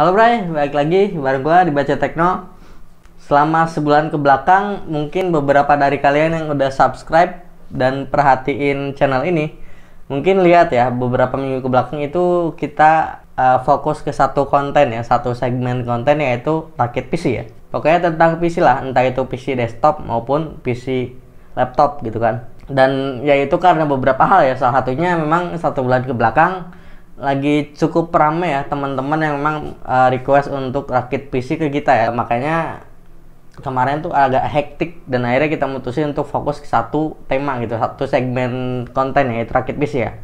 Halo Bray, balik lagi bareng gua di Baca Tekno. Selama sebulan ke belakang, mungkin beberapa dari kalian yang udah subscribe dan perhatiin channel ini mungkin lihat ya, beberapa minggu ke belakang itu kita fokus ke satu konten ya, satu segmen konten, yaitu rakit PC ya. Pokoknya tentang PC lah, entah itu PC desktop maupun PC laptop gitu kan. Dan ya itu karena beberapa hal ya, salah satunya memang satu bulan ke belakang lagi cukup ramai ya teman-teman yang memang request untuk rakit PC ke kita ya. Makanya kemarin tuh agak hektik dan akhirnya kita mutusin untuk fokus ke satu tema gitu, satu segmen konten yaitu rakit PC ya.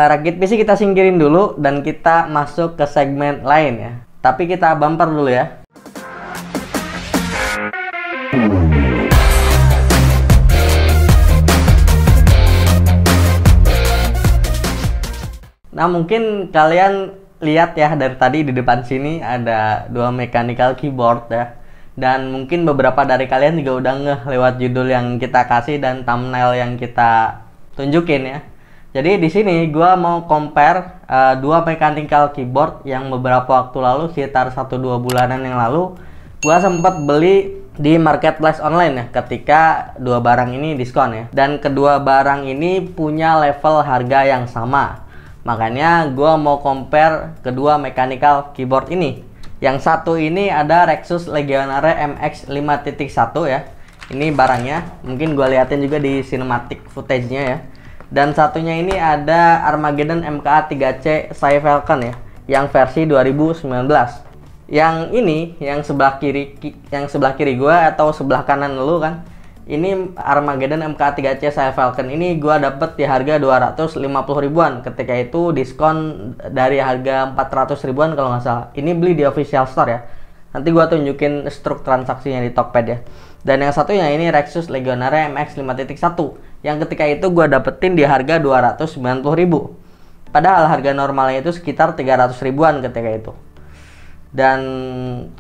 Rakit PC kita singkirin dulu dan kita masuk ke segmen lain ya. Tapi kita bumper dulu ya. Nah, mungkin kalian lihat ya dari tadi di depan sini ada dua mechanical keyboard ya. Dan mungkin beberapa dari kalian juga udah ngeh lewat judul yang kita kasih dan thumbnail yang kita tunjukin ya. Jadi di sini gua mau compare dua mechanical keyboard yang beberapa waktu lalu, sekitar 1-2 bulanan yang lalu, gua sempat beli di marketplace online ya, ketika dua barang ini diskon ya. Dan kedua barang ini punya level harga yang sama. Makanya gue mau compare kedua mechanical keyboard ini. Yang satu ini ada Rexus Legionnaire MX 5.1 ya. Ini barangnya, mungkin gue liatin juga di cinematic footage-nya ya. Dan satunya ini ada Armageddon MKA 3C Sci Falcon ya, yang versi 2019. Yang ini, yang sebelah kiri gue atau sebelah kanan lu kan. Ini Armageddon MKA 3C Sci Falcon ini gua dapet di harga 250 ribuan. Ketika itu diskon dari harga 400 ribuan kalau nggak salah. Ini beli di official store ya. Nanti gua tunjukin struk transaksinya di Tokped ya. Dan yang satunya ini Rexus Legionnaire MX 5.1 yang ketika itu gua dapetin di harga 290 ribu. Padahal harga normalnya itu sekitar 300 ribuan ketika itu. Dan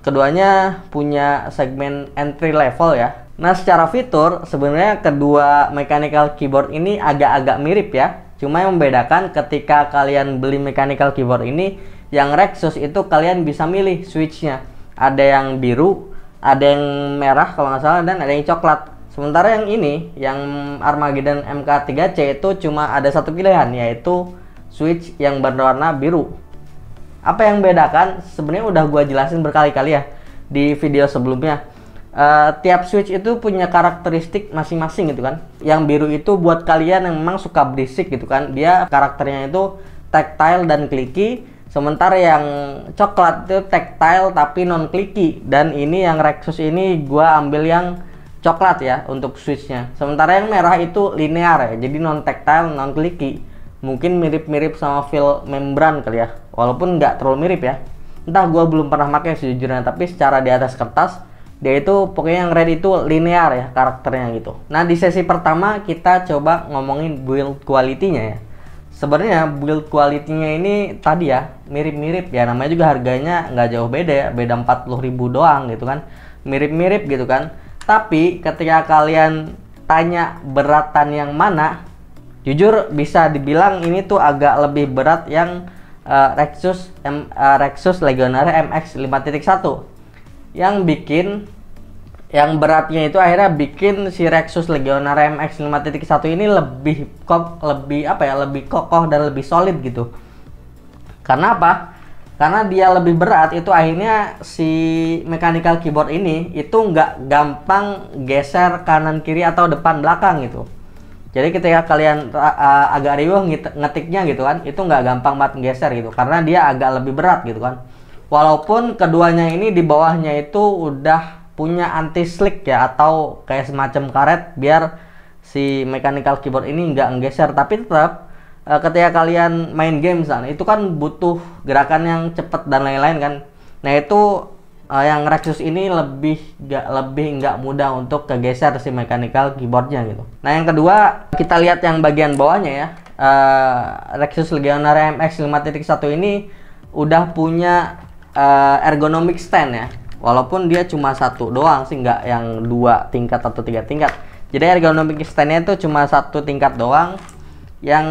keduanya punya segmen entry level ya. Nah, secara fitur sebenarnya kedua mechanical keyboard ini agak-agak mirip ya. Cuma yang membedakan ketika kalian beli mechanical keyboard ini, yang Rexus itu kalian bisa milih switchnya. Ada yang biru, ada yang merah kalau nggak salah, dan ada yang coklat. Sementara yang ini, yang Armageddon MK3C itu cuma ada satu pilihan, yaitu switch yang berwarna biru. Apa yang membedakan? Sebenarnya udah gua jelasin berkali-kali ya di video sebelumnya. Tiap switch itu punya karakteristik masing-masing gitu kan. Yang biru itu buat kalian yang memang suka berisik gitu kan, dia karakternya itu tactile dan clicky. Sementara yang coklat itu tactile tapi non clicky. Dan ini yang Rexus ini gua ambil yang coklat ya untuk switchnya. Sementara yang merah itu linear ya, jadi non tactile, non clicky. Mungkin mirip-mirip sama feel membran kali ya, walaupun nggak terlalu mirip ya. Entah, gua belum pernah pakai sejujurnya, tapi secara di atas kertas dia itu pokoknya yang red itu linear ya karakternya gitu. Nah, di sesi pertama kita coba ngomongin build quality-nya ya. Sebenarnya build quality-nya ini tadi ya mirip-mirip ya, namanya juga harganya nggak jauh beda ya, beda 40 ribu doang gitu kan, mirip-mirip gitu kan. Tapi ketika kalian tanya beratan yang mana, jujur bisa dibilang ini tuh agak lebih berat yang Rexus Legionnaire MX 5.1. Yang beratnya itu akhirnya bikin si Rexus Legionnaire MX 5.1 ini lebih kokoh dan lebih solid gitu. Karena apa? Karena dia lebih berat, itu akhirnya si mechanical keyboard ini itu nggak gampang geser kanan kiri atau depan belakang gitu. Jadi ketika kalian agak riuh ngetiknya gitu kan, itu nggak gampang banget geser gitu, karena dia agak lebih berat gitu kan. Walaupun keduanya ini di bawahnya itu udah punya anti slick ya, atau kayak semacam karet biar si mechanical keyboard ini nggak nggeser. Tapi tetap ketika kalian main game misalnya, itu kan butuh gerakan yang cepet dan lain-lain kan. Nah, itu yang Rexus ini lebih nggak mudah untuk kegeser si mechanical keyboardnya gitu. Nah, yang kedua kita lihat yang bagian bawahnya ya. Rexus Legionnaire MX 5.1 ini udah punya ergonomic stand ya, walaupun dia cuma satu doang sih, nggak yang 2 tingkat atau 3 tingkat. Jadi ergonomic standnya itu cuma 1 tingkat doang, yang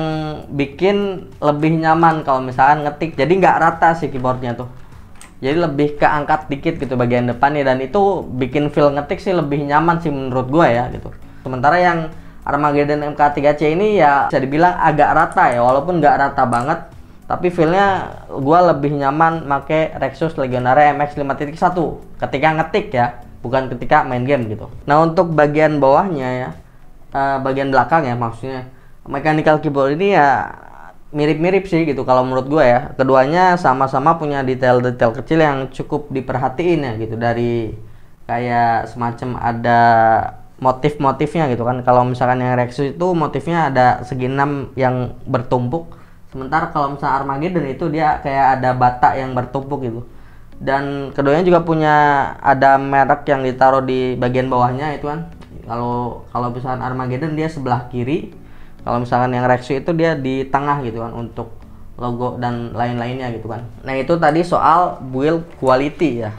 bikin lebih nyaman kalau misalkan ngetik. Jadi nggak rata sih keyboardnya tuh. Jadi lebih keangkat dikit gitu bagian depannya, dan itu bikin feel ngetik sih lebih nyaman sih menurut gue ya gitu. Sementara yang Armageddon MK3C ini ya bisa dibilang agak rata ya, walaupun nggak rata banget, tapi feelnya gue lebih nyaman make Rexus Legionnaire MX 5.1 ketika ngetik ya, bukan ketika main game gitu. Nah untuk bagian bawahnya ya, bagian belakang ya maksudnya, mechanical keyboard ini ya mirip-mirip sih gitu kalau menurut gue ya. Keduanya sama-sama punya detail-detail kecil yang cukup diperhatiin ya gitu, dari kayak semacam ada motif-motifnya gitu kan. Kalau misalkan yang Rexus itu motifnya ada segi 6 yang bertumpuk, sementara kalau misalnya Armageddon itu dia kayak ada bata yang bertumpuk gitu. Dan keduanya juga punya ada merek yang ditaruh di bagian bawahnya itu kan. Kalau misalkan Armageddon dia sebelah kiri, kalau misalkan yang Rexus itu dia di tengah gitu kan untuk logo dan lain-lainnya gitu kan. Nah itu tadi soal build quality ya,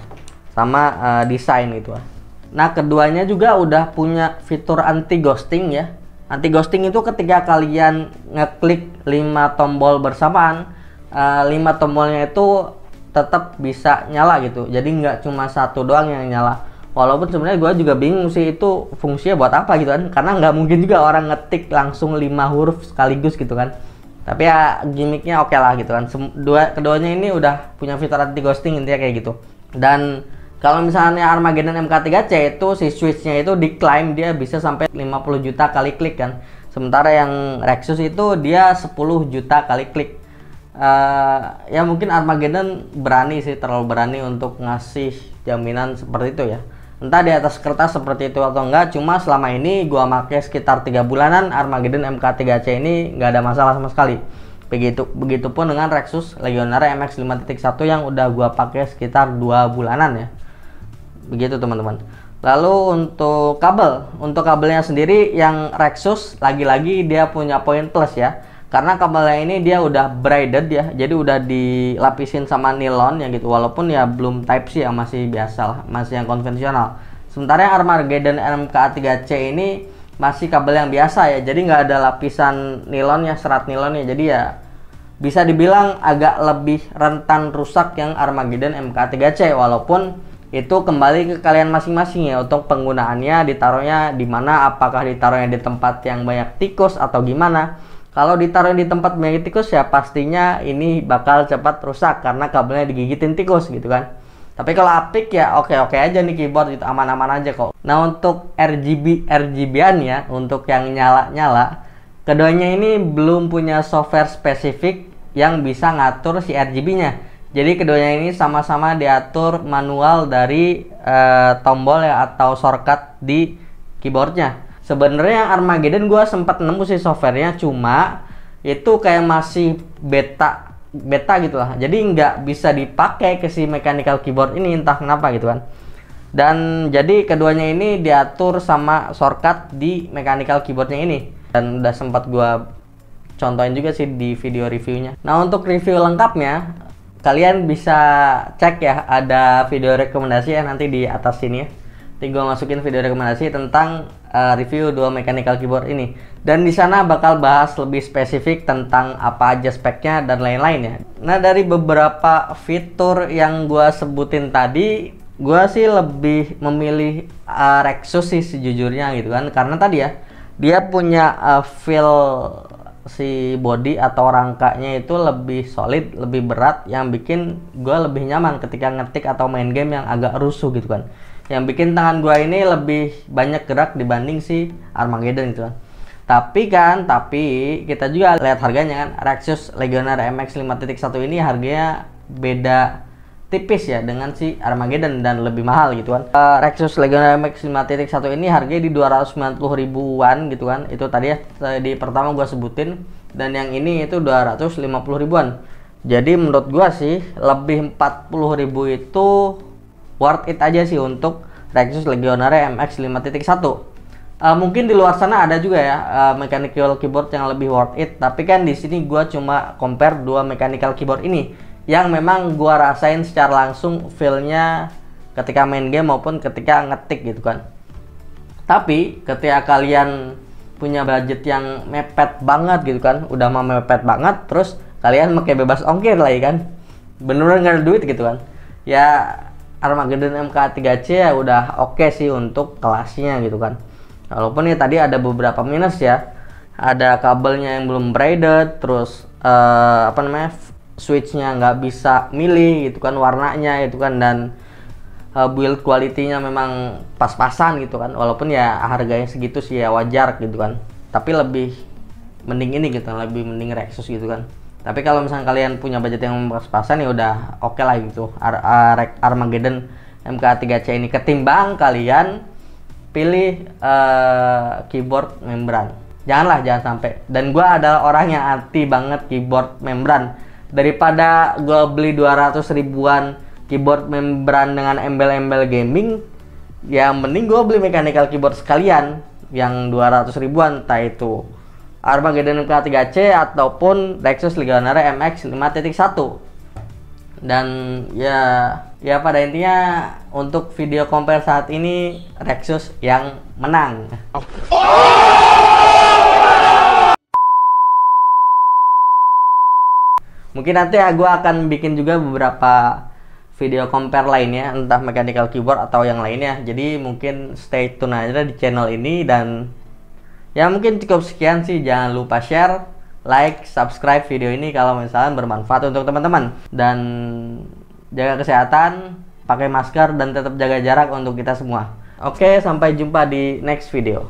sama desain gitu kan. Nah keduanya juga udah punya fitur anti ghosting ya. Anti ghosting itu ketika kalian ngeklik 5 tombol bersamaan, 5 tombolnya itu tetap bisa nyala gitu. Jadi nggak cuma satu doang yang nyala. Walaupun sebenarnya gue juga bingung sih itu fungsinya buat apa gitu kan. Karena nggak mungkin juga orang ngetik langsung 5 huruf sekaligus gitu kan. Tapi ya gimmicknya oke lah gitu kan. Keduanya ini udah punya fitur anti ghosting intinya kayak gitu. Dan kalau misalnya Armageddon MK3C itu si switchnya itu diklaim dia bisa sampai 50 juta kali klik kan. Sementara yang Rexus itu dia 10 juta kali klik. Ya mungkin Armageddon berani sih, terlalu berani untuk ngasih jaminan seperti itu ya. Entah di atas kertas seperti itu atau enggak, cuma selama ini gua pakai sekitar 3 bulanan Armageddon MK3C ini nggak ada masalah sama sekali. Begitupun dengan Rexus Legionnaire MX 5.1 yang udah gua pakai sekitar 2 bulanan ya. Begitu teman-teman. Lalu untuk kabelnya sendiri yang Rexus lagi-lagi dia punya poin plus ya. Karena kabelnya ini dia udah braided ya. Jadi udah dilapisin sama nilon ya gitu. Walaupun ya belum type C ya, masih biasa lah, masih yang konvensional. Sementara yang Armageddon MK3C ini masih kabel yang biasa ya. Jadi nggak ada lapisan nilonnya, serat nilonnya. Jadi ya bisa dibilang agak lebih rentan rusak yang Armageddon MK3C, walaupun itu kembali ke kalian masing-masing ya untuk penggunaannya, ditaruhnya di mana, apakah ditaruhnya di tempat yang banyak tikus atau gimana. Kalau ditaruh di tempat banyak tikus ya pastinya ini bakal cepat rusak karena kabelnya digigitin tikus gitu kan. Tapi kalau apik ya oke-oke aja nih keyboard, itu aman-aman aja kok. Nah untuk RGB-an ya, untuk yang nyala-nyala, keduanya ini belum punya software spesifik yang bisa ngatur si RGB-nya. Jadi keduanya ini sama-sama diatur manual dari tombol ya atau shortcut di keyboardnya. Sebenarnya yang Armageddon gue sempat nemu sih softwarenya, cuma itu kayak masih beta gitu lah. Jadi nggak bisa dipakai ke si mechanical keyboard ini, entah kenapa gitu kan. Dan jadi keduanya ini diatur sama shortcut di mechanical keyboardnya ini. Dan udah sempat gue contohin juga sih di video reviewnya. Nah untuk review lengkapnya kalian bisa cek ya, ada video rekomendasi ya nanti di atas sini ya. Nanti gue masukin video rekomendasi tentang review 2 mechanical keyboard ini. Dan di sana bakal bahas lebih spesifik tentang apa aja speknya dan lain-lain ya. Nah dari beberapa fitur yang gue sebutin tadi, gue sih lebih memilih Rexus sih sejujurnya gitu kan. Karena tadi ya, dia punya feel si body atau rangkanya itu lebih solid, lebih berat, yang bikin gue lebih nyaman ketika ngetik atau main game yang agak rusuh gitu kan. Yang bikin tangan gue ini lebih banyak gerak dibanding si Armageddon gitu kan. Tapi kita juga lihat harganya kan. Rexus Legionnaire MX 5.1 ini harganya beda tipis ya dengan si Armageddon dan lebih mahal gitu kan. Rexus Legionnaire MX 5.1 ini harganya di 290 ribuan gitu kan. Itu tadi ya di pertama gua sebutin, dan yang ini itu 250 ribuan. Jadi menurut gua sih lebih 40 ribu itu worth it aja sih untuk Rexus Legionnaire MX 5.1. Mungkin di luar sana ada juga ya mechanical keyboard yang lebih worth it, tapi kan di sini gua cuma compare 2 mechanical keyboard ini yang memang gua rasain secara langsung feel-nya ketika main game maupun ketika ngetik gitu kan. Tapi ketika kalian punya budget yang mepet banget gitu kan, udah mepet banget, terus kalian pakai bebas ongkir lagi kan, beneran gak ada duit gitu kan, ya Armageddon MK3C ya udah oke sih untuk kelasnya gitu kan. Walaupun ya tadi ada beberapa minus ya, ada kabelnya yang belum braided, terus switchnya nggak bisa milih gitu kan warnanya itu kan, dan build quality-nya memang pas-pasan gitu kan. Walaupun ya harganya segitu sih ya wajar gitu kan, tapi lebih mending ini gitu, lebih mending Rexus gitu kan. Tapi kalau misalnya kalian punya budget yang pas-pasan ya udah oke lah gitu Armageddon MK3C ini, ketimbang kalian pilih keyboard membran. Jangan sampai. Dan gue adalah orang yang anti banget keyboard membran. Daripada gue beli 200 ribuan keyboard membran dengan embel-embel gaming, ya mending gue beli mechanical keyboard sekalian yang 200 ribuan, entah itu Armageddon MK3C ataupun Rexus Legionnaire MX 5.1. Dan ya pada intinya untuk video compare saat ini Rexus yang menang. Mungkin nanti gue akan bikin juga beberapa video compare lainnya, entah mechanical keyboard atau yang lainnya. Jadi mungkin stay tune aja di channel ini, dan ya mungkin cukup sekian sih. Jangan lupa share, like, subscribe video ini kalau misalnya bermanfaat untuk teman-teman. Dan jaga kesehatan, pakai masker, dan tetap jaga jarak untuk kita semua. Oke, sampai jumpa di next video.